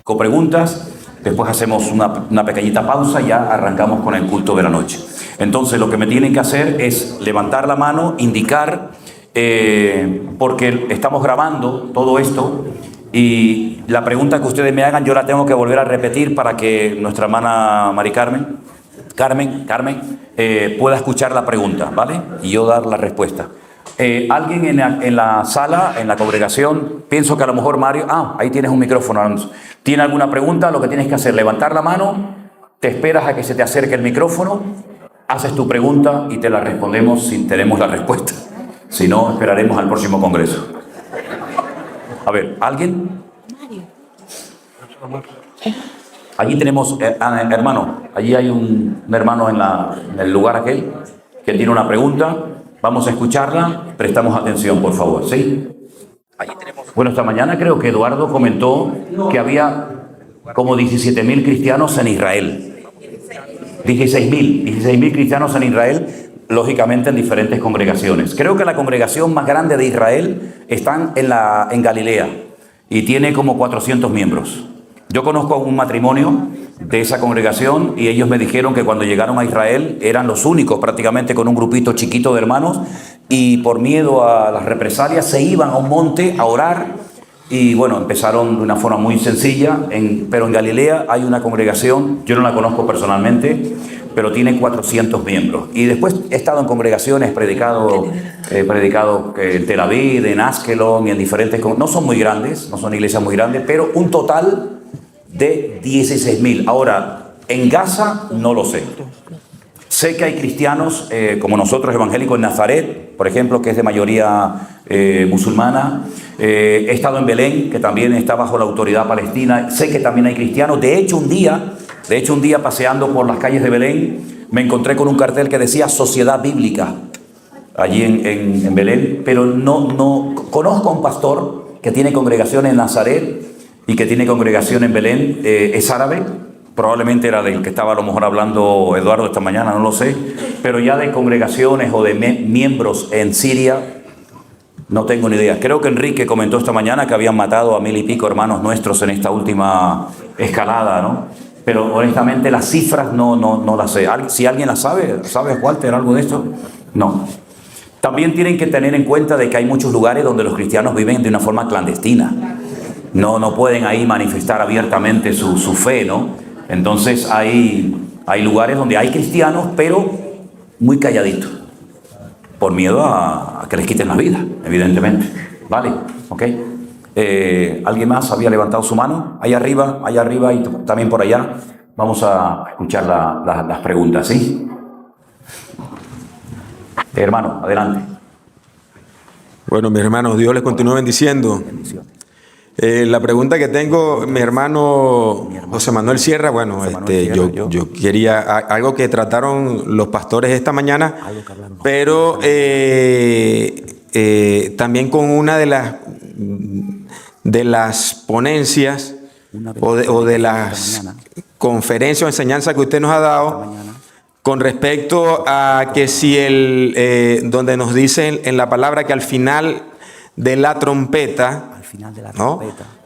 con preguntas, después hacemos una pequeñita pausa y ya arrancamos con el culto de la noche. Entonces lo que me tienen que hacer es levantar la mano, indicar, porque estamos grabando todo esto y la pregunta que ustedes me hagan yo la tengo que volver a repetir para que nuestra hermana Mari Carmen pueda escuchar la pregunta, ¿vale? Y yo dar la respuesta. Alguien en la sala, en la congregación, pienso que a lo mejor Mario, ahí tienes un micrófono, Alonso. ¿Tiene alguna pregunta? Lo que tienes que hacer es levantar la mano, te esperas a que se te acerque el micrófono, haces tu pregunta y te la respondemos si tenemos la respuesta. Si no, esperaremos al próximo congreso. A ver, ¿alguien? Allí tenemos, hermano, allí hay un hermano en el lugar aquel que tiene una pregunta. Vamos a escucharla, prestamos atención, por favor, ¿sí? Allí tenemos... Bueno, esta mañana creo que Eduardo comentó que había como 17.000 cristianos en Israel. 16.000 cristianos en Israel, lógicamente en diferentes congregaciones. Creo que la congregación más grande de Israel está en Galilea y tiene como 400 miembros. Yo conozco a un matrimonio de esa congregación y ellos me dijeron que cuando llegaron a Israel eran los únicos prácticamente con un grupito chiquito de hermanos y por miedo a las represalias se iban a un monte a orar y bueno, empezaron de una forma muy sencilla, pero en Galilea hay una congregación, yo no la conozco personalmente, pero tiene 400 miembros. Y después he estado en congregaciones, predicado en Tel Aviv, en Askelon y en diferentes... No son muy grandes, no son iglesias muy grandes, pero un total de 16.000. Ahora, en Gaza no lo sé. Sé que hay cristianos como nosotros evangélicos en Nazaret, por ejemplo, que es de mayoría musulmana. He estado en Belén, que también está bajo la autoridad palestina. Sé que también hay cristianos. De hecho, un día paseando por las calles de Belén, me encontré con un cartel que decía Sociedad Bíblica, allí en Belén. Pero no conozco a un pastor que tiene congregación en Nazaret y que tiene congregación en Belén, es árabe, probablemente era del que estaba a lo mejor hablando Eduardo esta mañana, no lo sé, pero ya de congregaciones o de miembros en Siria, no tengo ni idea. Creo que Enrique comentó esta mañana que habían matado a 1.000 y pico hermanos nuestros en esta última escalada, ¿no? Pero honestamente las cifras no las sé. Si alguien las sabe, ¿sabes, Walter, algo de esto? No. También tienen que tener en cuenta de que hay muchos lugares donde los cristianos viven de una forma clandestina. No pueden ahí manifestar abiertamente su fe, ¿no? Entonces hay lugares donde hay cristianos, pero muy calladitos, por miedo a que les quiten la vida, evidentemente. ¿Vale? ¿Ok? ¿Alguien más había levantado su mano? Allá arriba y también por allá. Vamos a escuchar las preguntas, ¿sí? Hermano, adelante. Bueno, mis hermanos, Dios les continúe bendiciendo. La pregunta que tengo, mi hermano José Manuel Sierra, bueno, yo quería algo que trataron los pastores esta mañana, pero también con una de las ponencias o de las conferencias o enseñanzas que usted nos ha dado con respecto a que si donde nos dicen en la palabra que al final de la trompeta, ¿no?,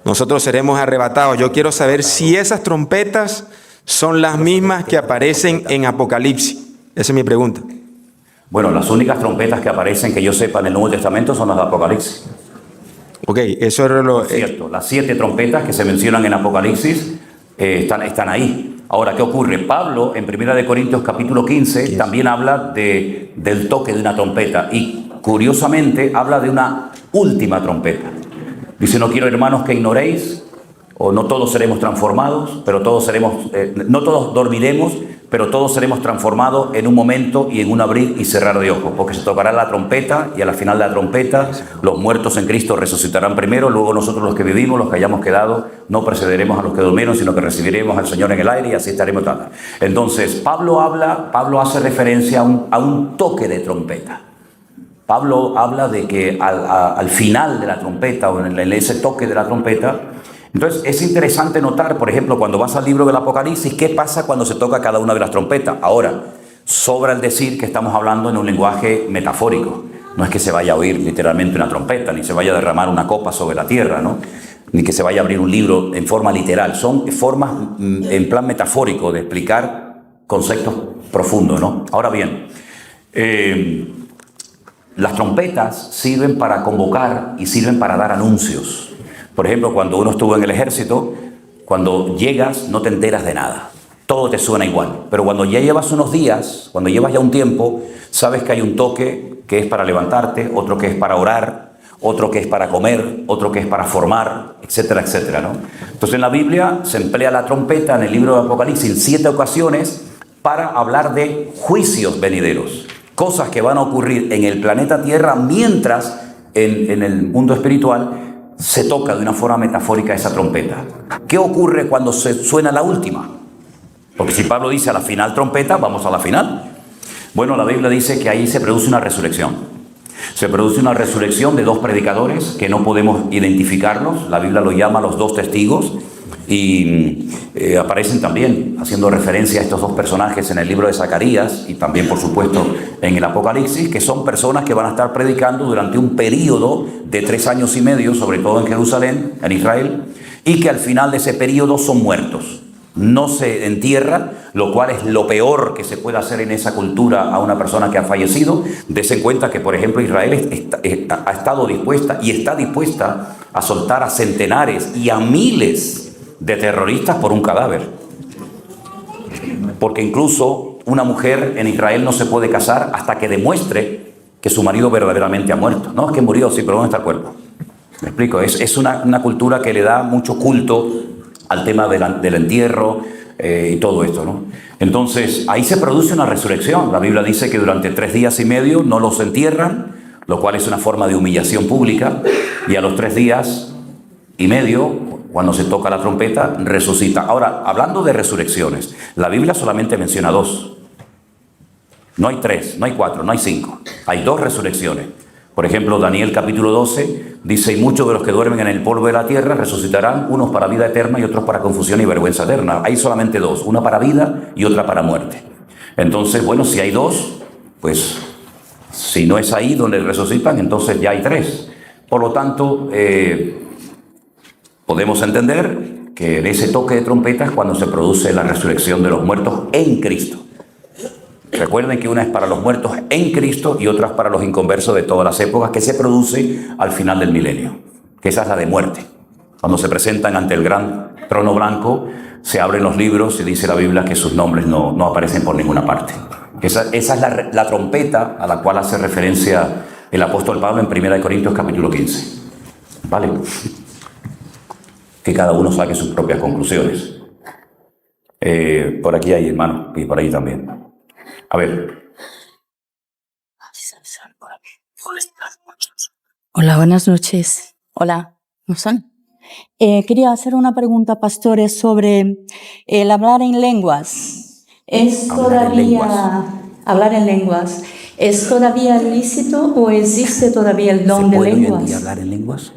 nosotros seremos arrebatados. Yo quiero saber si esas trompetas son las mismas que aparecen en Apocalipsis. Esa es mi pregunta. Bueno, las únicas trompetas que aparecen, que yo sepa, en el Nuevo Testamento son las de Apocalipsis. Ok, eso es lo cierto. Las 7 trompetas que se mencionan en Apocalipsis están ahí. Ahora, ¿qué ocurre? Pablo, en 1 Corintios capítulo 15, también habla del toque de una trompeta. Y curiosamente habla de una última trompeta. Dice, no quiero, hermanos, que ignoréis, o no todos seremos transformados, pero no todos dormiremos, pero todos seremos transformados en un momento y en un abrir y cerrar de ojos, porque se tocará la trompeta y al final de la trompeta los muertos en Cristo resucitarán primero, luego nosotros los que vivimos, los que hayamos quedado, no precederemos a los que durmieron, sino que recibiremos al Señor en el aire y así estaremos tal. Entonces, Pablo hace referencia a un toque de trompeta. Pablo habla de que al final de la trompeta o en ese toque de la trompeta, entonces es interesante notar, por ejemplo, cuando vas al libro del Apocalipsis, qué pasa cuando se toca cada una de las trompetas. Ahora, sobra el decir que estamos hablando en un lenguaje metafórico. No es que se vaya a oír literalmente una trompeta, ni se vaya a derramar una copa sobre la tierra, ¿no? ni que se vaya a abrir un libro en forma literal. Son formas en plan metafórico de explicar conceptos profundos, ¿no? Ahora bien, las trompetas sirven para convocar y sirven para dar anuncios. Por ejemplo, cuando uno estuvo en el ejército, cuando llegas no te enteras de nada. Todo te suena igual. Pero cuando ya llevas unos días, cuando llevas ya un tiempo, sabes que hay un toque que es para levantarte, otro que es para orar, otro que es para comer, otro que es para formar, etcétera, etcétera, ¿no? Entonces en la Biblia se emplea la trompeta en el libro de Apocalipsis en 7 ocasiones para hablar de juicios venideros, cosas que van a ocurrir en el planeta Tierra mientras en el mundo espiritual se toca de una forma metafórica esa trompeta. ¿Qué ocurre cuando se suena la última? Porque si Pablo dice a la final trompeta, vamos a la final. Bueno, la Biblia dice que ahí se produce una resurrección. Se produce una resurrección de dos predicadores que no podemos identificarlos. La Biblia lo llama los dos testigos y aparecen también haciendo referencia a estos dos personajes en el libro de Zacarías y también, por supuesto, en el Apocalipsis, que son personas que van a estar predicando durante un periodo de 3 años y medio, sobre todo en Jerusalén, en Israel, y que al final de ese periodo son muertos. No se entierra, lo cual es lo peor que se puede hacer en esa cultura a una persona que ha fallecido. Dese cuenta que, por ejemplo, Israel ha estado dispuesta y está dispuesta a soltar a centenares y a miles de terroristas por un cadáver. Porque incluso una mujer en Israel no se puede casar hasta que demuestre que su marido verdaderamente ha muerto. No, es que murió, sí, pero ¿dónde está el cuerpo? Me explico, es una cultura que le da mucho culto al tema del entierro y todo esto, ¿no? Entonces, ahí se produce una resurrección. La Biblia dice que durante 3 días y medio no los entierran, lo cual es una forma de humillación pública, y a los 3 días y medio, cuando se toca la trompeta, resucita. Ahora, hablando de resurrecciones, la Biblia solamente menciona 2. No hay 3, no hay 4, no hay 5. Hay 2 resurrecciones. Por ejemplo, Daniel capítulo 12 dice: y muchos de los que duermen en el polvo de la tierra resucitarán, unos para vida eterna y otros para confusión y vergüenza eterna. Hay solamente 2, una para vida y otra para muerte. Entonces, bueno, si hay 2, pues si no es ahí donde resucitan, entonces ya hay 3. Por lo tanto, podemos entender que en ese toque de trompeta es cuando se produce la resurrección de los muertos en Cristo. Recuerden que una es para los muertos en Cristo y otra es para los inconversos de todas las épocas, que se produce al final del milenio, que esa es la de muerte. Cuando se presentan ante el gran trono blanco, se abren los libros y dice la Biblia que sus nombres no aparecen por ninguna parte. Esa es la trompeta a la cual hace referencia el apóstol Pablo en 1 Corintios capítulo 15. ¿Vale? Que cada uno saque sus propias conclusiones. Por aquí hay hermanos y por ahí también. A ver. Hola, buenas noches. Hola, ¿no son? Quería hacer una pregunta, pastores, sobre el hablar en lenguas. Hablar en lenguas. ¿Es todavía lícito o existe todavía el don de lenguas? ¿Se puede hoy en día hablar en lenguas?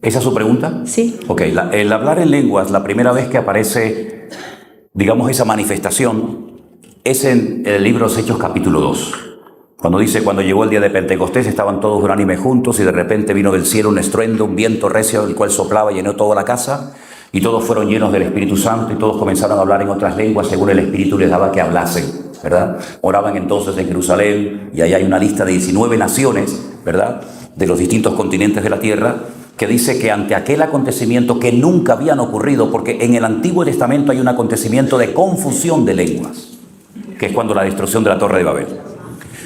¿Esa es su pregunta? Sí. Ok, el hablar en lenguas, la primera vez que aparece, digamos, esa manifestación, es en el libro de Hechos capítulo 2. Cuando dice: cuando llegó el día de Pentecostés, estaban todos unánime juntos y de repente vino del cielo un estruendo, un viento recio, el cual soplaba y llenó toda la casa, y todos fueron llenos del Espíritu Santo y todos comenzaron a hablar en otras lenguas según el Espíritu les daba que hablasen, ¿verdad? Oraban entonces en Jerusalén, y ahí hay una lista de 19 naciones, ¿verdad?, de los distintos continentes de la tierra, que dice que ante aquel acontecimiento que nunca habían ocurrido, porque en el Antiguo Testamento hay un acontecimiento de confusión de lenguas, que es cuando la destrucción de la Torre de Babel.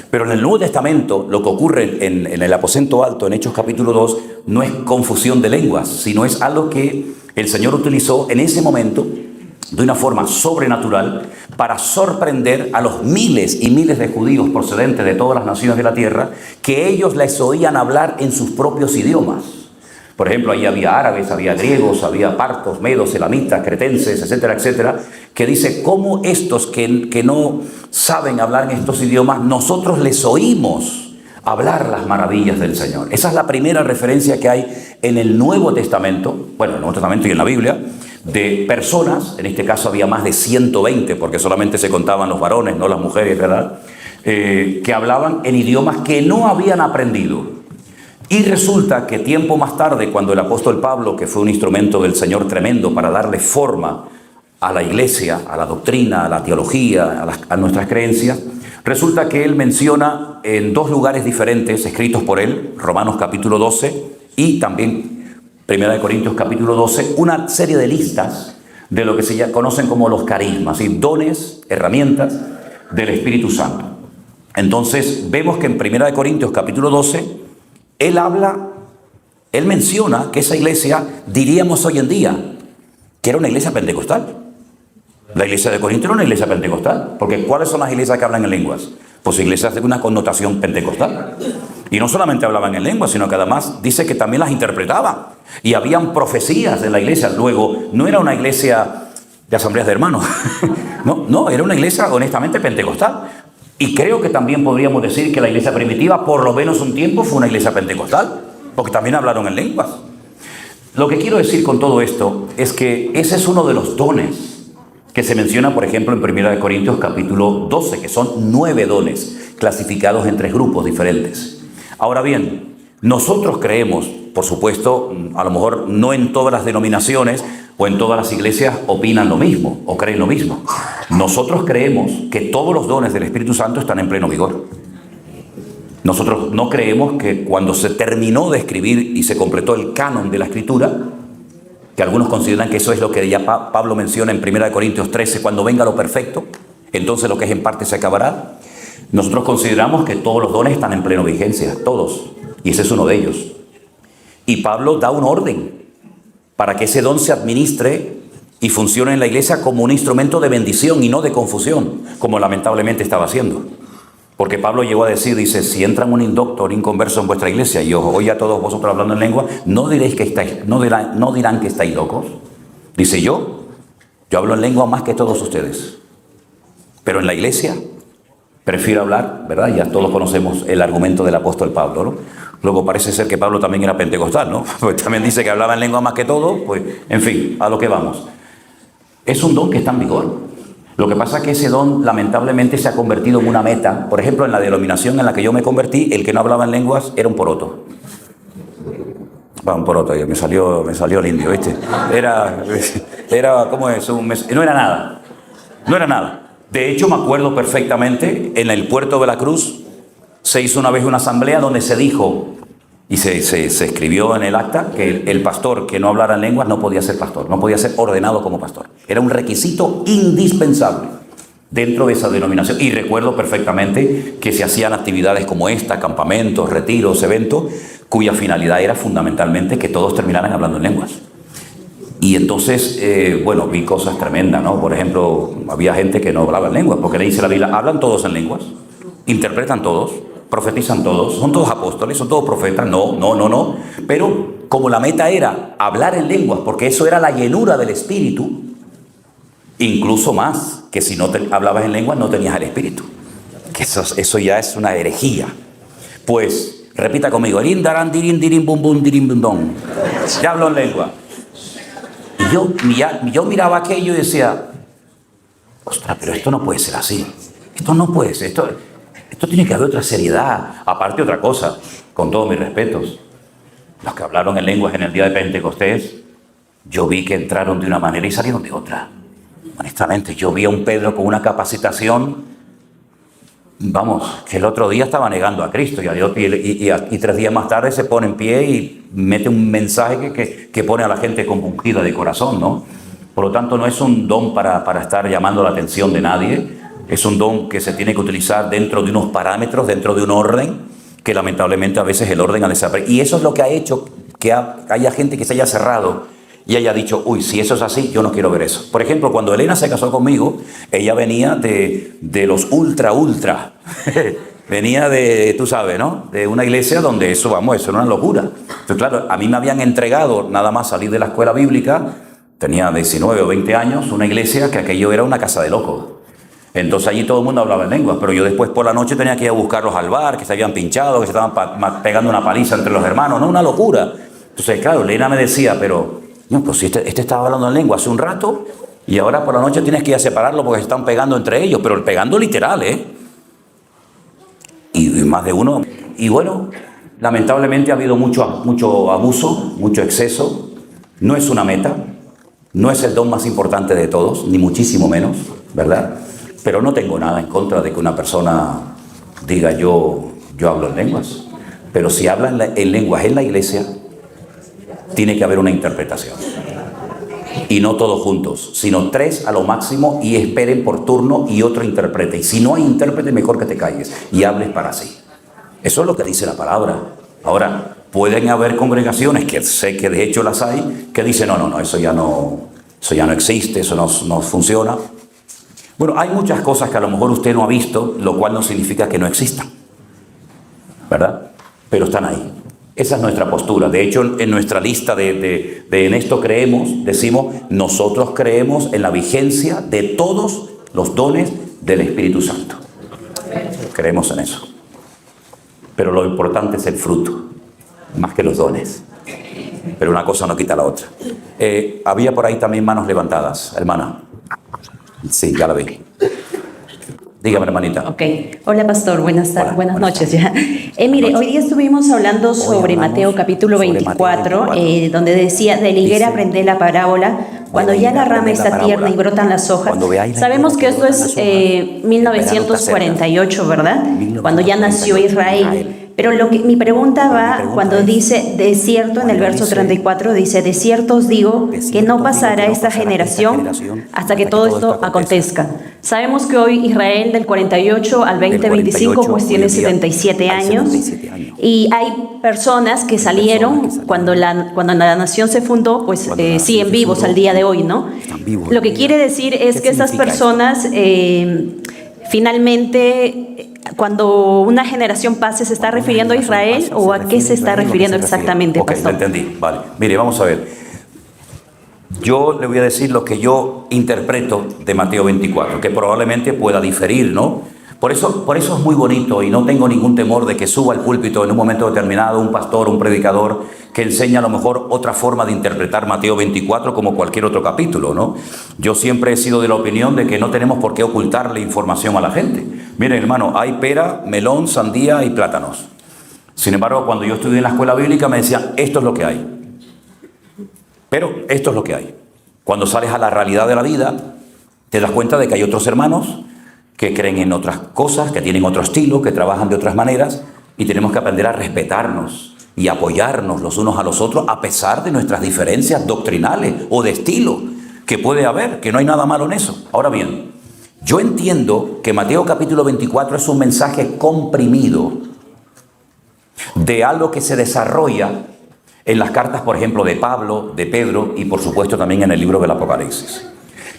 Pero en el Nuevo Testamento, lo que ocurre en el aposento alto, en Hechos capítulo 2, no es confusión de lenguas, sino es algo que el Señor utilizó en ese momento de una forma sobrenatural para sorprender a los miles y miles de judíos procedentes de todas las naciones de la tierra, que ellos les oían hablar en sus propios idiomas. Por ejemplo, ahí había árabes, había griegos, había partos, medos, elamitas, cretenses, etcétera, etcétera, que dice: ¿cómo estos que no saben hablar en estos idiomas, nosotros les oímos hablar las maravillas del Señor? Esa es la primera referencia que hay en el Nuevo Testamento, bueno, en el Nuevo Testamento y en la Biblia, de personas, en este caso había más de 120, porque solamente se contaban los varones, no las mujeres, ¿verdad?, que hablaban en idiomas que no habían aprendido. Y resulta que tiempo más tarde, cuando el apóstol Pablo, que fue un instrumento del Señor tremendo para darle forma a la iglesia, a la doctrina, a la teología, a nuestras creencias, resulta que él menciona en 2 lugares diferentes, escritos por él, Romanos capítulo 12 y también 1 Corintios capítulo 12, una serie de listas de lo que se conocen como los carismas, ¿sí? Dones, herramientas del Espíritu Santo. Entonces vemos que en 1 Corintios capítulo 12, él menciona que esa iglesia, diríamos hoy en día, que era una iglesia pentecostal. La iglesia de Corinto era una iglesia pentecostal, porque ¿cuáles son las iglesias que hablan en lenguas? Pues iglesias de una connotación pentecostal. Y no solamente hablaban en lenguas, sino que además dice que también las interpretaban. Y habían profecías en la iglesia. Luego, no era una iglesia de asambleas de hermanos. No, era una iglesia honestamente pentecostal. Y creo que también podríamos decir que la iglesia primitiva, por lo menos un tiempo, fue una iglesia pentecostal, porque también hablaron en lenguas. Lo que quiero decir con todo esto es que ese es uno de los dones que se menciona, por ejemplo, en 1 Corintios capítulo 12, que son 9 dones clasificados en 3 grupos diferentes. Ahora bien, nosotros creemos, por supuesto, a lo mejor no en todas las denominaciones o en todas las iglesias opinan lo mismo o creen lo mismo. Nosotros creemos que todos los dones del Espíritu Santo están en pleno vigor. Nosotros no creemos que cuando se terminó de escribir y se completó el canon de la Escritura, que algunos consideran que eso es lo que ya Pablo menciona en 1 Corintios 13, cuando venga lo perfecto, entonces lo que es en parte se acabará. Nosotros consideramos que todos los dones están en plena vigencia, todos, y ese es uno de ellos. Y Pablo da un orden para que ese don se administre y funcione en la iglesia como un instrumento de bendición y no de confusión, como lamentablemente estaba haciendo. Porque Pablo llegó a decir, dice, si entran un indocto o un inconverso en vuestra iglesia y os oye a todos vosotros hablando en lengua, no dirán que estáis locos. Dice, yo hablo en lengua más que todos ustedes. Pero en la iglesia prefiero hablar, ¿verdad? Ya todos conocemos el argumento del apóstol Pablo, ¿no? Luego parece ser que Pablo también era pentecostal, ¿no? Pues también dice que hablaba en lengua más que todo, pues, en fin, a lo que vamos. Es un don que está en vigor. Lo que pasa es que ese don lamentablemente se ha convertido en una meta. Por ejemplo, en la denominación en la que yo me convertí, el que no hablaba en lenguas era un poroto. Un poroto, me salió el indio, ¿viste? Era ¿cómo es? No era nada. No era nada. De hecho, me acuerdo perfectamente, en el puerto de Veracruz se hizo una vez una asamblea donde se dijo, y se escribió en el acta, que el pastor que no hablara en lenguas no podía ser pastor, no podía ser ordenado como pastor. Era un requisito indispensable dentro de esa denominación. Y recuerdo perfectamente que se hacían actividades como esta, campamentos, retiros, eventos, cuya finalidad era fundamentalmente que todos terminaran hablando en lenguas. Y entonces, vi cosas tremendas, ¿no? Por ejemplo, había gente que no hablaba en lenguas, porque le dice la Biblia, hablan todos en lenguas, interpretan todos, profetizan todos, son todos apóstoles, son todos profetas. No. Pero como la meta era hablar en lenguas, porque eso era la llenura del Espíritu, incluso más, que si no hablabas en lenguas no tenías el Espíritu. Que eso ya es una herejía. Pues, repita conmigo, ya hablo en lengua. Y yo miraba aquello y decía, ostras, pero esto no puede ser así. Esto no puede ser, esto tiene que haber otra seriedad. Aparte otra cosa, con todos mis respetos, los que hablaron en lenguas en el día de Pentecostés, yo vi que entraron de una manera y salieron de otra. Honestamente, yo vi a un Pedro con una capacitación, que el otro día estaba negando a Cristo y 3 días más tarde se pone en pie y mete un mensaje que pone a la gente compungida de corazón, ¿no? Por lo tanto, no es un don para estar llamando la atención de nadie. Es un don que se tiene que utilizar dentro de unos parámetros, dentro de un orden, que lamentablemente a veces el orden ha desaparecido. Y eso es lo que ha hecho que haya gente que se haya cerrado y haya dicho, uy, si eso es así, yo no quiero ver eso. Por ejemplo, cuando Elena se casó conmigo, ella venía de los ultra. Venía de, tú sabes, ¿no? De una iglesia donde eso era una locura. Entonces, claro, a mí me habían entregado, nada más salir de la escuela bíblica, tenía 19 o 20 años, una iglesia que aquello era una casa de locos. Entonces allí todo el mundo hablaba en lenguas, pero yo después por la noche tenía que ir a buscarlos al bar, que se habían pinchado, que se estaban pegando una paliza entre los hermanos, ¿no? Una locura. Entonces, claro, Elena me decía, pero, no, pues si este estaba hablando en lengua hace un rato y ahora por la noche tienes que ir a separarlo porque se están pegando entre ellos, pero pegando literal, ¿eh? Y más de uno. Y bueno, Lamentablemente ha habido mucho abuso, mucho exceso. No es una meta, no es el don más importante de todos, ni muchísimo menos, ¿verdad? Pero no tengo nada en contra de que una persona diga yo hablo en lenguas. Pero si hablan en lenguas en la iglesia, tiene que haber una interpretación. Y no todos juntos, sino 3 a lo máximo, y esperen por turno y otro interprete. Y si no hay intérprete, mejor que te calles y hables para sí. Eso es lo que dice la palabra. Ahora, pueden haber congregaciones, que sé que de hecho las hay, que dicen, no, eso ya no existe, eso no funciona. Bueno, hay muchas cosas que a lo mejor usted no ha visto, lo cual no significa que no existan, ¿verdad? Pero están ahí. Esa es nuestra postura. De hecho, en nuestra lista de en esto creemos, decimos, nosotros creemos en la vigencia de todos los dones del Espíritu Santo. Creemos en eso. Pero lo importante es el fruto, más que los dones. Pero una cosa no quita la otra. Había por ahí también manos levantadas, hermana. Sí, ya la vi. Dígame, hermanita. Ok. Hola, pastor. Buenas noches. Ya. Mire, hoy día estuvimos hablando sobre Mateo capítulo 24, donde decía, de la higuera aprendé la parábola. Cuando ya la rama está tierna y brotan las hojas. Sabemos que esto es 1948, ¿verdad? Cuando ya nació Israel. Pero mi pregunta va cuando dice, de cierto, en el verso 34, dice, de cierto os digo que no pasará esta generación hasta que todo esto acontezca. Sabemos que hoy Israel del 48 al 2025 pues tiene 77 años y hay personas que salieron cuando la nación se fundó, pues siguen vivos al día de hoy, ¿no? Lo que quiere decir es que estas personas finalmente, cuando una generación pase, ¿se está refiriendo a Israel o a qué se está refiriendo exactamente, pastor? Ok, lo entendí. Vale. Mire, vamos a ver. Yo le voy a decir lo que yo interpreto de Mateo 24, que probablemente pueda diferir, ¿no? Por eso es muy bonito y no tengo ningún temor de que suba al púlpito en un momento determinado un pastor, un predicador que enseña a lo mejor otra forma de interpretar Mateo 24 como cualquier otro capítulo, ¿no? Yo siempre he sido de la opinión de que no tenemos por qué ocultarle información a la gente. Miren, hermano, hay pera, melón, sandía y plátanos. Sin embargo, cuando yo estudié en la escuela bíblica me decían, esto es lo que hay. Pero esto es lo que hay. Cuando sales a la realidad de la vida, te das cuenta de que hay otros hermanos que creen en otras cosas, que tienen otro estilo, que trabajan de otras maneras, y tenemos que aprender a respetarnos y apoyarnos los unos a los otros a pesar de nuestras diferencias doctrinales o de estilo que puede haber, que no hay nada malo en eso. Ahora bien, yo entiendo que Mateo capítulo 24 es un mensaje comprimido de algo que se desarrolla en las cartas, por ejemplo, de Pablo, de Pedro y por supuesto también en el libro del Apocalipsis.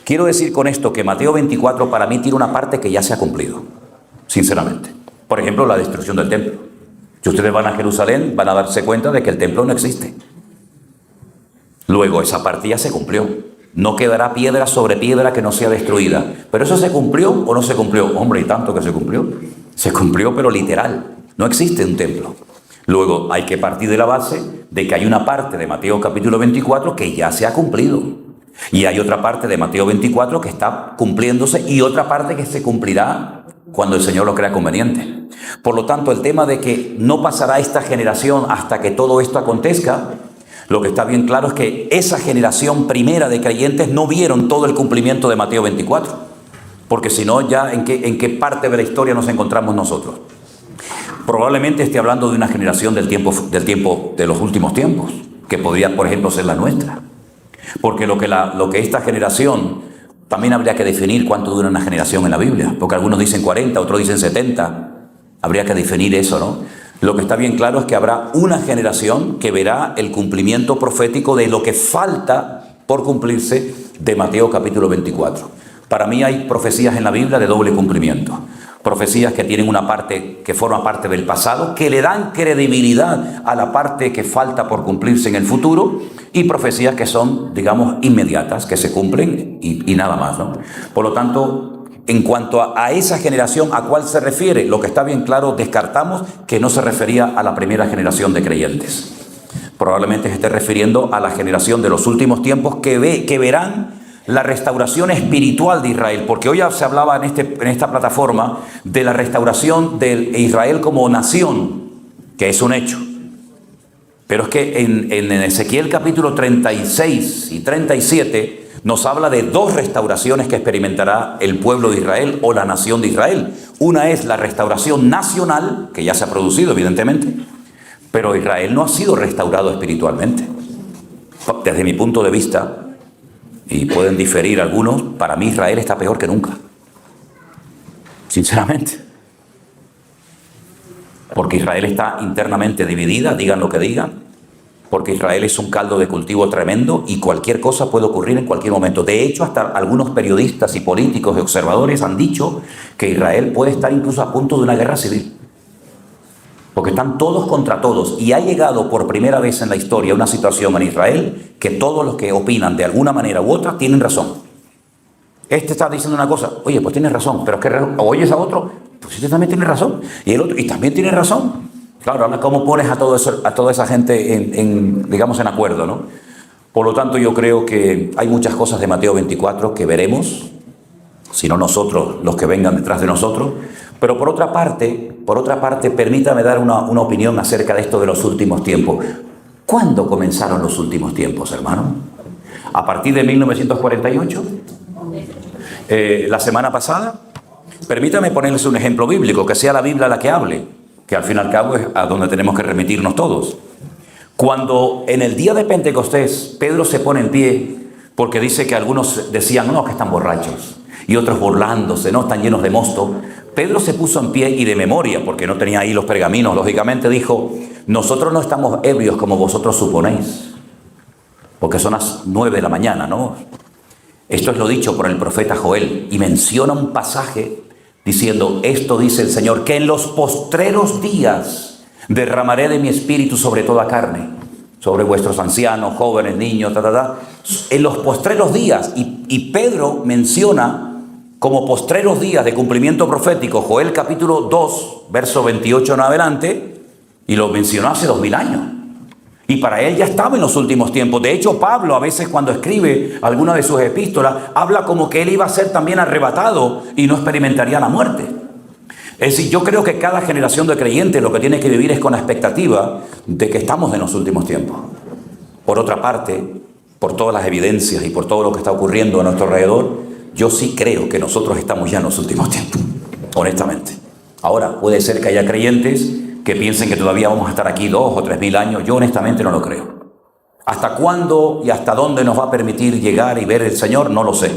Quiero decir con esto que Mateo 24 para mí tiene una parte que ya se ha cumplido, sinceramente. Por ejemplo, la destrucción del templo. Si ustedes van a Jerusalén, van a darse cuenta de que el templo no existe. Luego, esa parte ya se cumplió. No quedará piedra sobre piedra que no sea destruida. ¿Pero eso se cumplió o no se cumplió? Hombre, y tanto que se cumplió. Se cumplió, pero literal. No existe un templo. Luego, hay que partir de la base de que hay una parte de Mateo capítulo 24 que ya se ha cumplido. Y hay otra parte de Mateo 24 que está cumpliéndose y otra parte que se cumplirá cuando el Señor lo crea conveniente. Por lo tanto, el tema de que no pasará esta generación hasta que todo esto acontezca, lo que está bien claro es que esa generación primera de creyentes no vieron todo el cumplimiento de Mateo 24. Porque si no, ya ¿en qué parte de la historia nos encontramos nosotros? Probablemente esté hablando de una generación del tiempo de los últimos tiempos, que podría, por ejemplo, ser la nuestra. Porque lo que esta generación, también habría que definir cuánto dura una generación en la Biblia, porque algunos dicen 40, otros dicen 70, habría que definir eso, ¿no? Lo que está bien claro es que habrá una generación que verá el cumplimiento profético de lo que falta por cumplirse de Mateo capítulo 24. Para mí hay profecías en la Biblia de doble cumplimiento. Profecías que tienen una parte que forma parte del pasado, que le dan credibilidad a la parte que falta por cumplirse en el futuro, y profecías que son, digamos, inmediatas, que se cumplen y nada más, ¿no? Por lo tanto, en cuanto a esa generación a cuál se refiere, lo que está bien claro, descartamos que no se refería a la primera generación de creyentes. Probablemente se esté refiriendo a la generación de los últimos tiempos que verán la restauración espiritual de Israel, porque hoy ya se hablaba en esta plataforma de la restauración de Israel como nación, que es un hecho. Pero es que en Ezequiel capítulo 36 y 37 nos habla de dos restauraciones que experimentará el pueblo de Israel o la nación de Israel. Una es la restauración nacional, que ya se ha producido evidentemente, pero Israel no ha sido restaurado espiritualmente. Desde mi punto de vista, y pueden diferir algunos, para mí Israel está peor que nunca. Sinceramente. Porque Israel está internamente dividida, digan lo que digan, porque Israel es un caldo de cultivo tremendo y cualquier cosa puede ocurrir en cualquier momento. De hecho, hasta algunos periodistas y políticos y observadores han dicho que Israel puede estar incluso a punto de una guerra civil. Porque están todos contra todos. Y ha llegado por primera vez en la historia una situación en Israel que todos los que opinan de alguna manera u otra tienen razón. Este está diciendo una cosa, oye, pues tienes razón, pero es que oyes a otro, pues este también tiene razón. Y el otro, y también tiene razón. Claro, ahora cómo pones a todo eso, a toda esa gente digamos, en acuerdo, ¿no? Por lo tanto, yo creo que hay muchas cosas de Mateo 24 que veremos, si no nosotros, los que vengan detrás de nosotros. Pero por otra parte, permítame dar una opinión acerca de esto de los últimos tiempos. ¿Cuándo comenzaron los últimos tiempos, hermano? ¿A partir de 1948? ¿La semana pasada? Permítame ponerles un ejemplo bíblico, que sea la Biblia la que hable, que al fin y al cabo es a donde tenemos que remitirnos todos. Cuando en el día de Pentecostés Pedro se pone en pie, porque dice que algunos decían, no, que están borrachos, y otros burlándose, no, están llenos de mosto. Pedro se puso en pie y de memoria, porque no tenía ahí los pergaminos, lógicamente dijo, nosotros no estamos ebrios como vosotros suponéis, porque son las 9 de la mañana, ¿no? Esto es lo dicho por el profeta Joel, y menciona un pasaje diciendo, esto dice el Señor, que en los postreros días derramaré de mi espíritu sobre toda carne, sobre vuestros ancianos, jóvenes, niños, en los postreros días. Y Pedro menciona como postreros días de cumplimiento profético, Joel capítulo 2, verso 28 en adelante, y lo mencionó hace 2000 años. Y para él ya estaba en los últimos tiempos. De hecho, Pablo a veces cuando escribe alguna de sus epístolas, habla como que él iba a ser también arrebatado y no experimentaría la muerte. Es decir, yo creo que cada generación de creyentes lo que tiene que vivir es con la expectativa de que estamos en los últimos tiempos. Por otra parte, por todas las evidencias y por todo lo que está ocurriendo a nuestro alrededor, yo sí creo que nosotros estamos ya en los últimos tiempos, honestamente. Ahora, puede ser que haya creyentes que piensen que todavía vamos a estar aquí 2 o 3 mil años. Yo honestamente no lo creo. ¿Hasta cuándo y hasta dónde nos va a permitir llegar y ver el Señor? No lo sé.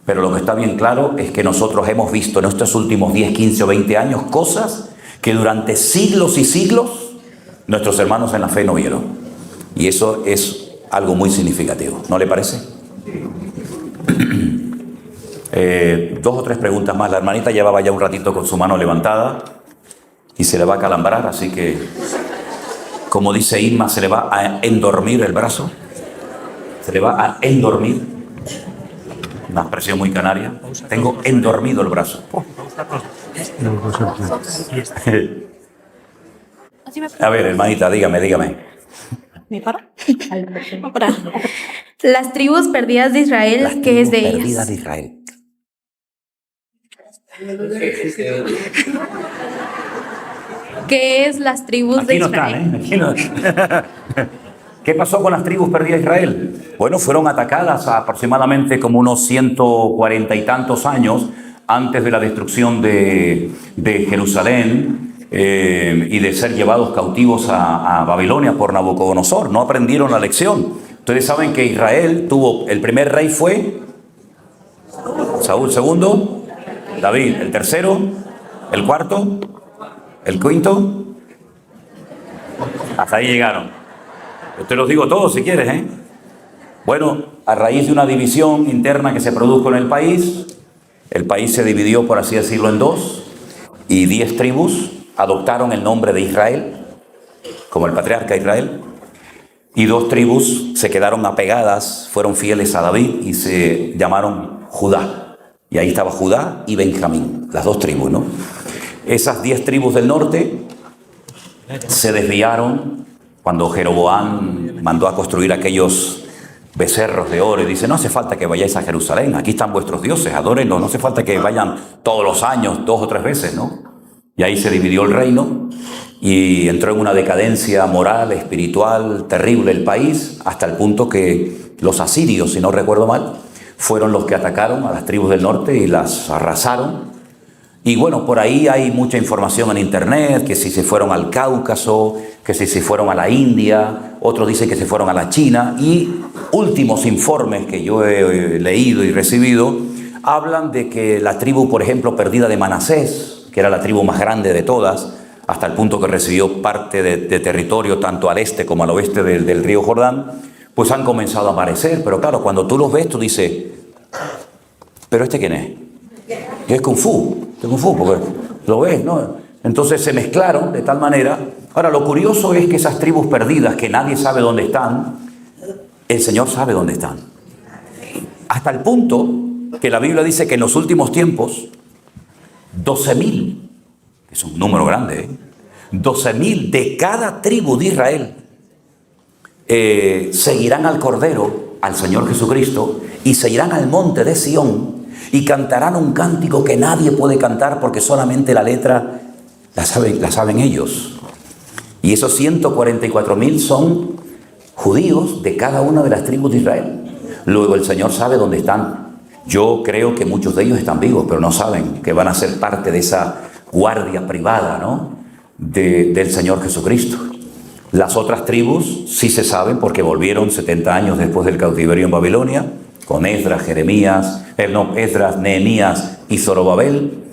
Pero lo que está bien claro es que nosotros hemos visto en estos últimos 10, 15 o 20 años cosas que durante siglos y siglos nuestros hermanos en la fe no vieron. Y eso es algo muy significativo. ¿No le parece? 2 o 3 preguntas más. La hermanita llevaba ya un ratito con su mano levantada y se le va a calambrar, así que, como dice Irma, se le va a endormir el brazo. Se le va a endormir. Una expresión muy canaria. Tengo endormido el brazo. A ver, hermanita, dígame. ¿Me paro? Las tribus perdidas de Israel, ¿qué es de ellas? Perdidas de Israel. ¿Qué es las tribus de Israel? Aquí no están, ¿Qué pasó con las tribus perdidas de Israel? Bueno, fueron atacadas aproximadamente como unos 140 y tantos años antes de la destrucción de Jerusalén y de ser llevados cautivos a Babilonia por Nabucodonosor. No aprendieron la lección. Ustedes saben que Israel tuvo, el primer rey fue Saúl, segundo, David, el tercero, el cuarto, el quinto, hasta ahí llegaron. Yo te los digo todos si quieres, ¿eh? Bueno, a raíz de una división interna que se produjo en el país se dividió, por así decirlo, en 2, y 10 tribus adoptaron el nombre de Israel, como el patriarca Israel, y 2 tribus se quedaron apegadas, fueron fieles a David y se llamaron Judá. Y ahí estaba Judá y Benjamín, las 2 tribus, ¿no? Esas 10 tribus del norte se desviaron cuando Jeroboam mandó a construir aquellos becerros de oro y dice, no hace falta que vayáis a Jerusalén, aquí están vuestros dioses, adórenlos, no hace falta que vayan todos los años, 2 o 3 veces, ¿no? Y ahí se dividió el reino y entró en una decadencia moral, espiritual, terrible el país, hasta el punto que los asirios, si no recuerdo mal, fueron los que atacaron a las tribus del norte y las arrasaron. Y bueno, por ahí hay mucha información en internet, que si se fueron al Cáucaso, que si se fueron a la India, otros dicen que se fueron a la China, y últimos informes que yo he leído y recibido hablan de que la tribu, por ejemplo, perdida de Manasés, que era la tribu más grande de todas, hasta el punto que recibió parte de territorio tanto al este como al oeste del río Jordán, pues han comenzado a aparecer. Pero claro, cuando tú los ves, tú dices, ¿pero este quién es? Es Kung Fu, porque lo ves, ¿no? Entonces se mezclaron de tal manera. Ahora, lo curioso es que esas tribus perdidas, que nadie sabe dónde están, el Señor sabe dónde están. Hasta el punto que la Biblia dice que en los últimos tiempos, 12.000, es un número grande, 12.000 de cada tribu de Israel seguirán al Cordero, al Señor Jesucristo, y se irán al monte de Sión y cantarán un cántico que nadie puede cantar porque solamente la letra la saben ellos. Y esos 144.000 son judíos de cada una de las tribus de Israel. Luego el Señor sabe dónde están. Yo creo que muchos de ellos están vivos, pero no saben que van a ser parte de esa guardia privada, ¿no?, del Señor Jesucristo. Las otras tribus sí se saben porque volvieron 70 años después del cautiverio en Babilonia, con Esdras, Nehemías y Zorobabel,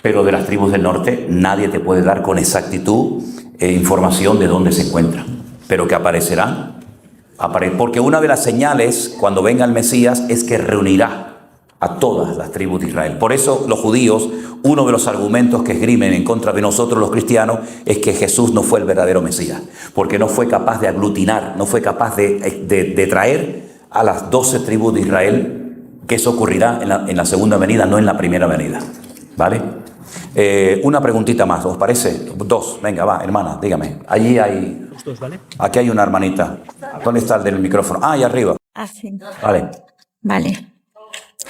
pero de las tribus del norte nadie te puede dar con exactitud información de dónde se encuentran, pero que aparecerán, porque una de las señales cuando venga el Mesías es que reunirá a todas las tribus de Israel. Por eso los judíos, uno de los argumentos que esgrimen en contra de nosotros los cristianos es que Jesús no fue el verdadero Mesías, porque no fue capaz de aglutinar, no fue capaz de traer a las 12 tribus de Israel, que eso ocurrirá en la segunda venida, no en la primera venida. ¿Vale? Una preguntita más, ¿os parece? Dos, venga, va, hermana, dígame. Allí hay... ¿vale? Aquí hay una hermanita. ¿Dónde está el del micrófono? Ah, ahí arriba. Así. Vale. Vale.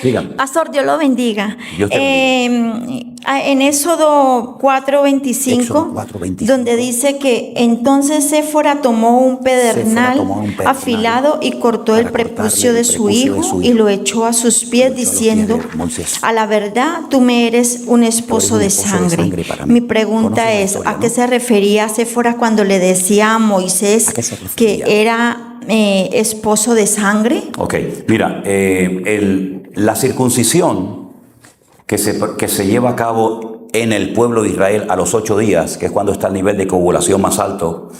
Dígame. Pastor, Dios lo bendiga. Dios te bendiga. En Éxodo 4:25, donde dice que entonces Séfora tomó un pedernal afilado y cortó el prepucio de su hijo y lo echó a sus pies diciendo, a la verdad tú me eres un esposo de sangre. Mi pregunta es, ¿a qué se refería Séfora cuando le decía a Moisés que era esposo de sangre? Ok, mira, la circuncisión que se lleva a cabo en el pueblo de Israel a los 8 días, que es cuando está el nivel de coagulación más alto,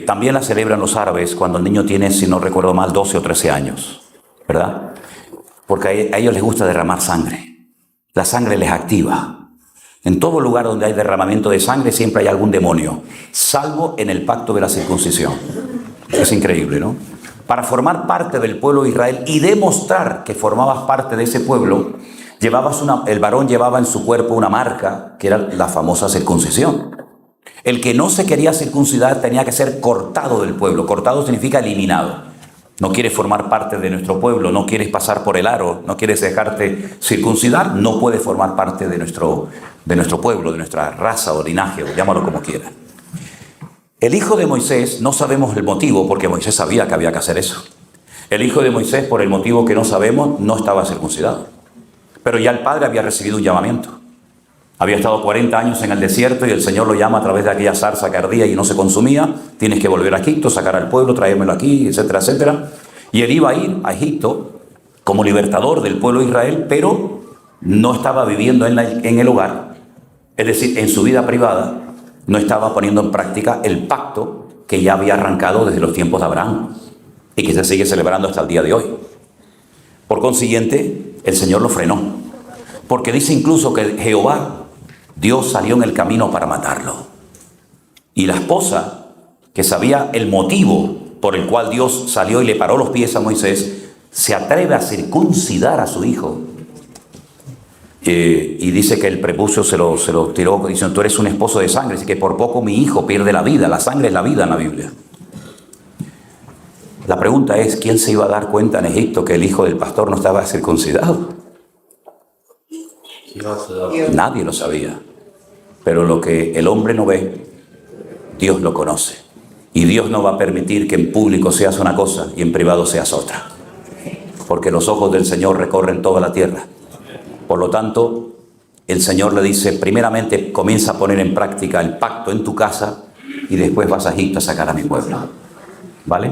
también la celebran los árabes cuando el niño tiene, si no recuerdo mal, 12 o 13 años, ¿verdad? Porque a ellos les gusta derramar sangre. La sangre les activa. En todo lugar donde hay derramamiento de sangre siempre hay algún demonio, salvo en el pacto de la circuncisión. Es increíble, ¿no? Para formar parte del pueblo de Israel y demostrar que formabas parte de ese pueblo, el varón llevaba en su cuerpo una marca que era la famosa circuncisión. El que no se quería circuncidar tenía que ser cortado del pueblo. Cortado significa eliminado. No quieres formar parte de nuestro pueblo, no quieres pasar por el aro, no quieres dejarte circuncidar, no puedes formar parte de nuestro pueblo, de nuestra raza o linaje, o llámalo como quieras. El hijo de Moisés, no sabemos el motivo, porque Moisés sabía que había que hacer eso. El hijo de Moisés, por el motivo que no sabemos, no estaba circuncidado. Pero ya el padre había recibido un llamamiento. Había estado 40 años en el desierto y el Señor lo llama a través de aquella zarza que ardía y no se consumía. Tienes que volver a Egipto, sacar al pueblo, traérmelo aquí, etcétera, etcétera. Y él iba a ir a Egipto como libertador del pueblo de Israel, pero no estaba viviendo en el hogar. Es decir, en su vida privada, no estaba poniendo en práctica el pacto que ya había arrancado desde los tiempos de Abraham y que se sigue celebrando hasta el día de hoy. Por consiguiente, el Señor lo frenó, porque dice incluso que Jehová, Dios, salió en el camino para matarlo. Y la esposa, que sabía el motivo por el cual Dios salió y le paró los pies a Moisés, se atreve a circuncidar a su hijo. Y dice que el prepucio se lo tiró diciendo, tú eres un esposo de sangre, así que por poco mi hijo pierde la vida. La sangre es la vida en la Biblia. La pregunta es, ¿quién se iba a dar cuenta en Egipto que el hijo del pastor no estaba circuncidado? Nadie lo sabía. Pero lo que el hombre no ve, Dios lo conoce. Y Dios no va a permitir que en público seas una cosa y en privado seas otra. Porque los ojos del Señor recorren toda la tierra. Por lo tanto, el Señor le dice, primeramente comienza a poner en práctica el pacto en tu casa y después vas a Egipto a sacar a mi pueblo. ¿Vale?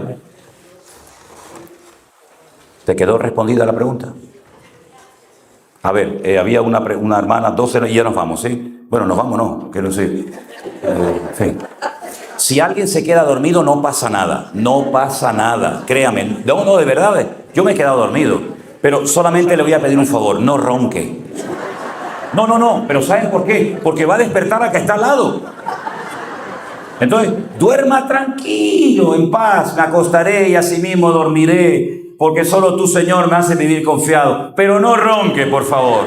¿Te quedó respondida la pregunta? A ver, había una hermana, 12, y ya nos vamos, ¿sí? Bueno, nos vamos, no, que no sé. Sí. Si alguien se queda dormido, no pasa nada, no pasa nada, créame. No, de verdad, yo me he quedado dormido, pero solamente le voy a pedir un favor, no ronque. No, pero ¿saben por qué? Porque va a despertar a que está al lado. Entonces, duerma tranquilo, en paz, me acostaré y así mismo dormiré. Porque solo tú, Señor, me hace vivir confiado. Pero no ronque, por favor,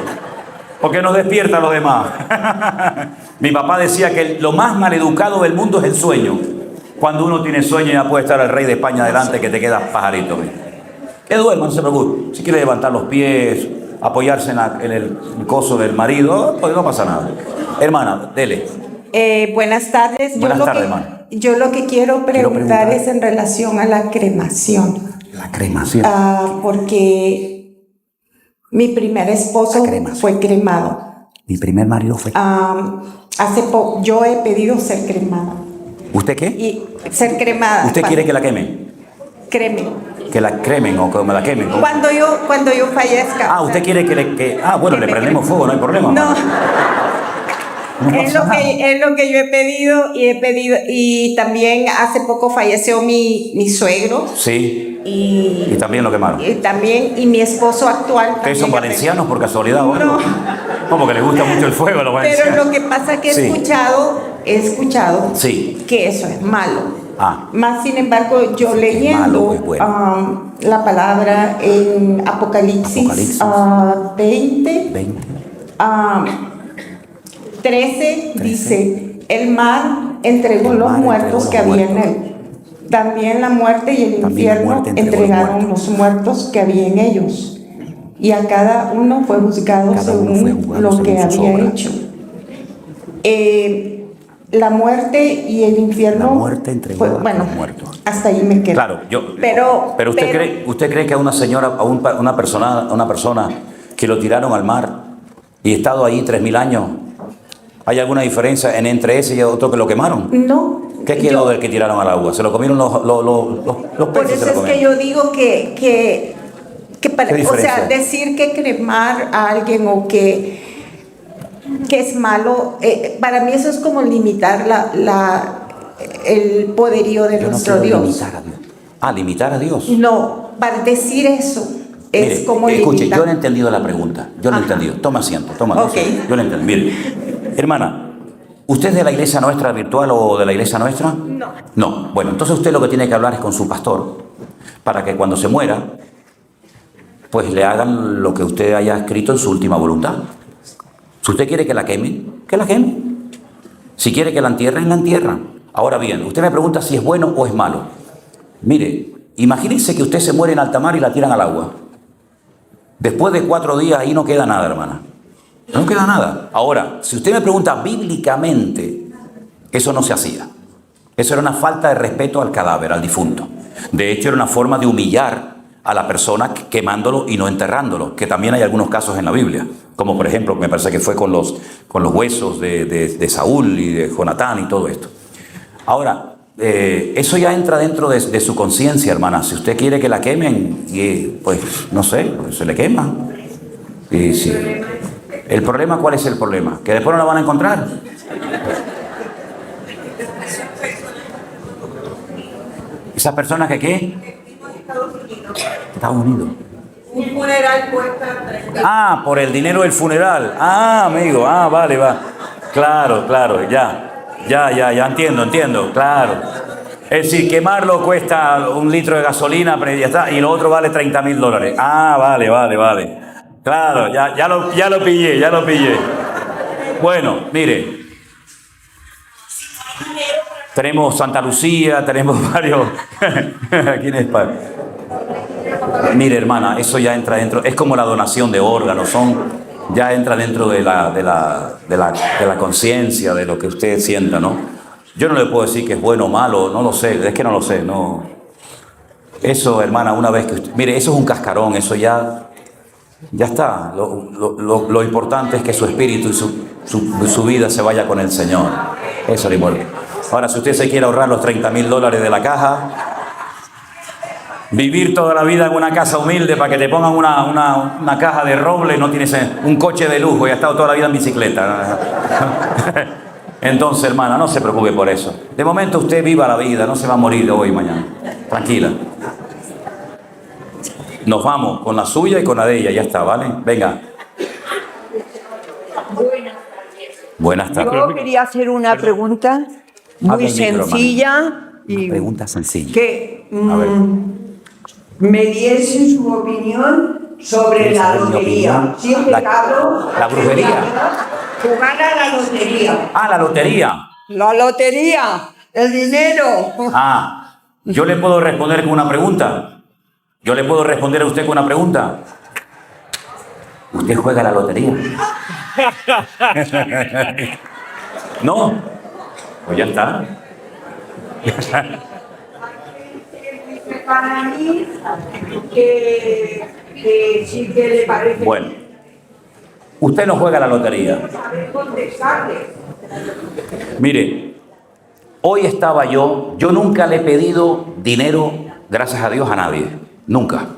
porque nos despierta a los demás. Mi papá decía que lo más maleducado del mundo es el sueño. Cuando uno tiene sueño ya puede estar el rey de España delante que te quedas pajarito. Que duerma, no se preocupe. Si quiere levantar los pies, apoyarse en el coso del marido, pues no pasa nada. Hermana, dele. Buenas tardes. Buenas tardes, hermana. Yo lo que quiero preguntar es en relación a la cremación. La cremación. Porque mi primer esposo fue cremado. Mi primer marido fue... yo he pedido ser cremada. ¿Usted qué? Y ser cremada. ¿Usted quiere que la quemen? Creme. Que la cremen o que me la quemen. Cuando yo fallezca. ¿Usted quiere bueno, le prendemos fuego, no hay problema. No. Es lo que yo he pedido y también hace poco falleció mi suegro. Sí. Y también lo quemaron. Y mi esposo actual. ¿Ustedes son valencianos por casualidad o algo? No, porque les gusta mucho el fuego a los valencianos. Pero lo que pasa es que he escuchado que eso es malo. Más sin embargo, yo leyendo la palabra en Apocalipsis 20. 13 dice, el mar entregó los muertos que había en él. También la muerte y el infierno entregaron los muertos que había en ellos. Y a cada uno fue juzgado según lo que había hecho. La muerte y el infierno. La muerte entregó a los muertos. Hasta ahí me quedo. Claro, pero usted cree que a una señora, a una persona que lo tiraron al mar y ha estado ahí 3.000 años, ¿hay alguna diferencia entre ese y otro que lo quemaron? No. ¿Qué quedó del que tiraron al agua? ¿Se lo comieron los peces? Por eso es que yo digo que o sea, decir que cremar a alguien o que es malo, para mí eso es como limitar el poderío de nuestro Dios. Limitar a Dios. ¿Limitar a Dios? No, para decir eso es como escuche, limitar. yo no he entendido la pregunta. Yo no he entendido. Toma asiento, Okay. Yo no he entendido. Mire, hermana, ¿usted es de la iglesia nuestra virtual o de la iglesia nuestra? No. No. Bueno, entonces usted lo que tiene que hablar es con su pastor para que cuando se muera, pues le hagan lo que usted haya escrito en su última voluntad. Si usted quiere que la quemen, que la quemen. Si quiere que la entierren, la entierran. Ahora bien, usted me pregunta si es bueno o es malo. Mire, imagínese que usted se muere en alta mar y la tiran al agua. Después de 4 días ahí no queda nada, hermana. No queda nada. Ahora, si usted me pregunta bíblicamente, eso no se hacía. Eso era una falta de respeto al cadáver, al difunto. De hecho, era una forma de humillar a la persona quemándolo y no enterrándolo, que también hay algunos casos en la Biblia, como por ejemplo, me parece que fue con los huesos de Saúl y de Jonatán y todo esto. Ahora, eso ya entra dentro de su conciencia, hermana. Si usted quiere que la quemen, pues no sé, pues se le quema. Y sí. ¿El problema cuál es el problema? ¿Que después no la van a encontrar? ¿Esas personas que qué? Estados Unidos. Un funeral cuesta 30. Por el dinero del funeral. Amigo, vale, va. Claro, ya, entiendo, claro. Es decir, quemarlo cuesta 1 litro de gasolina, pero ya está, y lo otro vale $30,000. Vale. Claro, ya lo pillé. Bueno, mire. Tenemos Santa Lucía, tenemos varios. Aquí en España. Mire, hermana, eso ya entra dentro. Es como la donación de órganos. Ya entra dentro de la conciencia, de lo que usted sienta, ¿no? Yo no le puedo decir que es bueno o malo, no lo sé, es que no lo sé, no. Eso, hermana, una vez que usted... Mire, eso es un cascarón, eso ya está. Lo importante es que su espíritu y su vida se vaya con el Señor. Eso le importa. Ahora, si usted se quiere ahorrar los $30.000 de la caja, vivir toda la vida en una casa humilde para que te pongan una caja de roble, no tienes un coche de lujo y has estado toda la vida en bicicleta. Entonces, hermana, no se preocupe por eso. De momento usted viva la vida, no se va a morir hoy y mañana. Tranquila. Nos vamos con la suya y con la de ella, ya está, ¿vale? Venga. Buenas tardes. Yo quería hacer una pregunta muy sencilla. Una pregunta sencilla. Que me diese su opinión sobre la lotería. Si es pecado, la brujería. Jugar a la lotería. Ah, la lotería. La lotería, el dinero. Ah, yo le puedo responder con una pregunta. Yo le puedo responder a usted con una pregunta. ¿Usted juega a la lotería? No. Pues ya está. Para mí, que sí que le parece. Bueno, usted no juega a la lotería. Mire, hoy estaba yo nunca le he pedido dinero, gracias a Dios, a nadie. Nunca.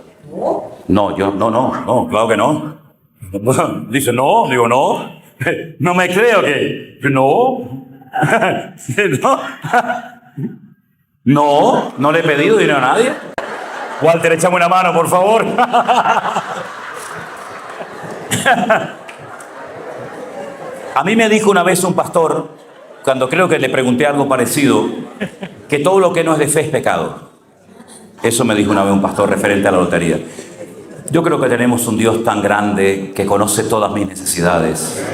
No, no, claro que no. Dice, no, digo, no. No me creo que. No. No le he pedido dinero a nadie. Walter, échame una mano, por favor. A mí me dijo una vez un pastor, cuando creo que le pregunté algo parecido, que todo lo que no es de fe es pecado. Eso me dijo una vez un pastor referente a la lotería. Yo creo que tenemos un Dios tan grande que conoce todas mis necesidades,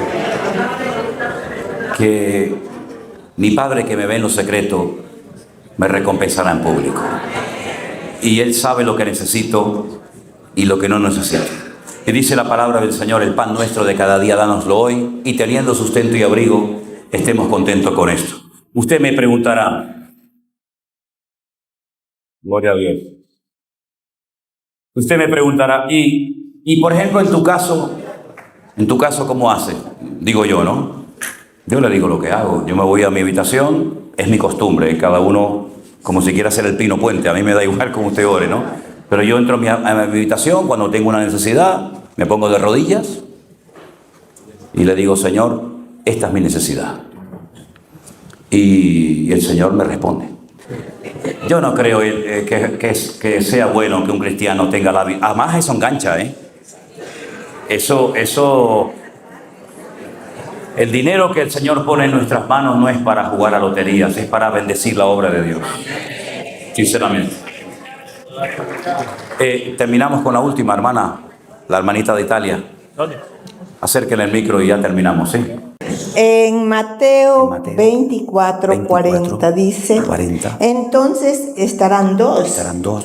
que mi Padre que me ve en lo secreto me recompensará en público. Y Él sabe lo que necesito y lo que no necesito. Y dice la palabra del Señor, el pan nuestro de cada día, dánoslo hoy, y teniendo sustento y abrigo, estemos contentos con esto. Usted me preguntará, gloria a Dios. Usted me preguntará, y por ejemplo, en tu caso, ¿cómo hace? Digo yo, ¿no? Yo le digo lo que hago. Yo me voy a mi habitación, es mi costumbre, cada uno como si quiera hacer el Pino Puente, a mí me da igual como usted ore, ¿no? Pero yo entro a mi habitación cuando tengo una necesidad, me pongo de rodillas y le digo, Señor, esta es mi necesidad. Y el Señor me responde. Yo no creo que sea bueno que un cristiano tenga la vida. Además, eso engancha, ¿eh? Eso, el dinero que el Señor pone en nuestras manos no es para jugar a loterías, es para bendecir la obra de Dios. Sinceramente. Terminamos con la última hermana, la hermanita de Italia. Acérquenle el micro y ya terminamos, ¿sí? En Mateo 24:40 dice, entonces estarán dos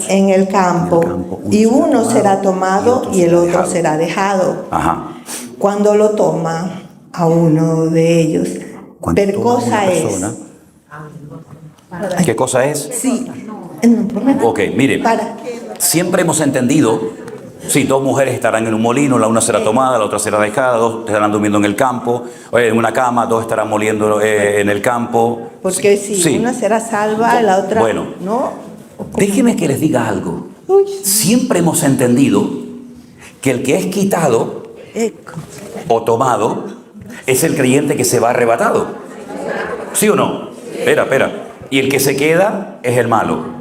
en el campo, y uno será tomado y el otro será dejado. Ajá. Cuando lo toma a uno de ellos, ¿qué cosa es? ¿Qué cosa es? Sí. No, Ok, mire, siempre hemos entendido, sí, dos mujeres estarán en un molino, la una será tomada, la otra será dejada, dos estarán durmiendo en el campo, en una cama, dos estarán moliendo en el campo. Porque si una será salva, la otra no. Déjeme que les diga algo. Siempre hemos entendido que el que es quitado o tomado es el creyente que se va arrebatado. ¿Sí o no? Espera. Y el que se queda es el malo.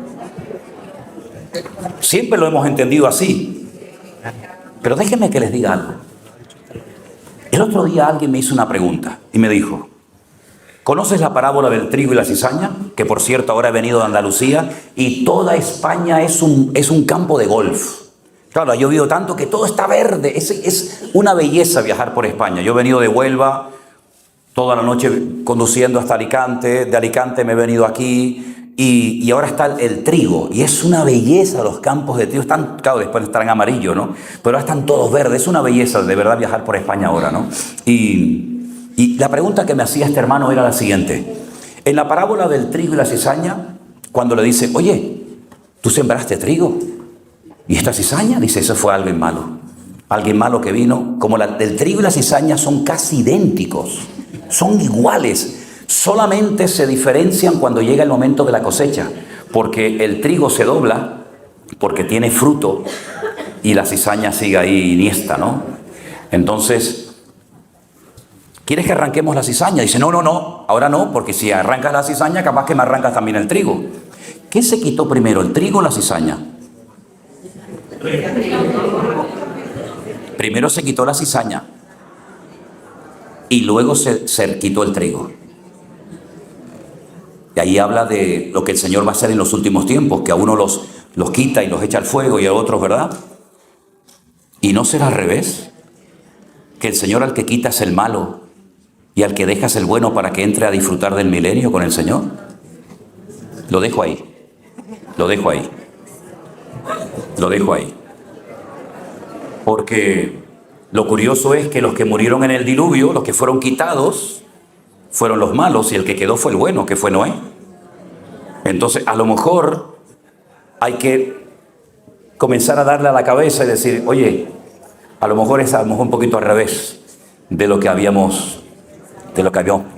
Siempre lo hemos entendido así. Pero déjenme que les diga algo. El otro día alguien me hizo una pregunta y me dijo, ¿conoces la parábola del trigo y la cizaña? Que por cierto ahora he venido de Andalucía y toda España es un campo de golf. Claro, ha llovido tanto que todo está verde. Es una belleza viajar por España. Yo he venido de Huelva toda la noche conduciendo hasta Alicante. De Alicante me he venido aquí. y ahora está el trigo, y es una belleza los campos de trigo. Están, claro, después estarán amarillos, ¿no? Pero ahora están todos verdes. Es una belleza de verdad viajar por España ahora, ¿no? Y la pregunta que me hacía este hermano era la siguiente. En la parábola del trigo y la cizaña, cuando le dice, oye, tú sembraste trigo y esta cizaña, dice, eso fue alguien malo. Alguien malo que vino, como el trigo y la cizaña son casi idénticos, son iguales. Solamente se diferencian cuando llega el momento de la cosecha, porque el trigo se dobla, porque tiene fruto, y la cizaña sigue ahí iniesta, ¿no? Entonces, ¿quieres que arranquemos la cizaña? Dice, no, ahora no, porque si arrancas la cizaña, capaz que me arrancas también el trigo. ¿Qué se quitó primero, el trigo o la cizaña? Primero se quitó la cizaña, y luego se quitó el trigo. Y ahí habla de lo que el Señor va a hacer en los últimos tiempos, que a uno los quita y los echa al fuego y a otros, ¿verdad? ¿Y no será al revés? Que el Señor al que quita es el malo y al que deja es el bueno para que entre a disfrutar del milenio con el Señor. Lo dejo ahí. Lo dejo ahí. Lo dejo ahí. Porque lo curioso es que los que murieron en el diluvio, los que fueron quitados, fueron los malos, y el que quedó fue el bueno, que fue Noé. Entonces, a lo mejor hay que comenzar a darle a la cabeza y decir, oye, a lo mejor es un poquito al revés de lo que habíamos dicho.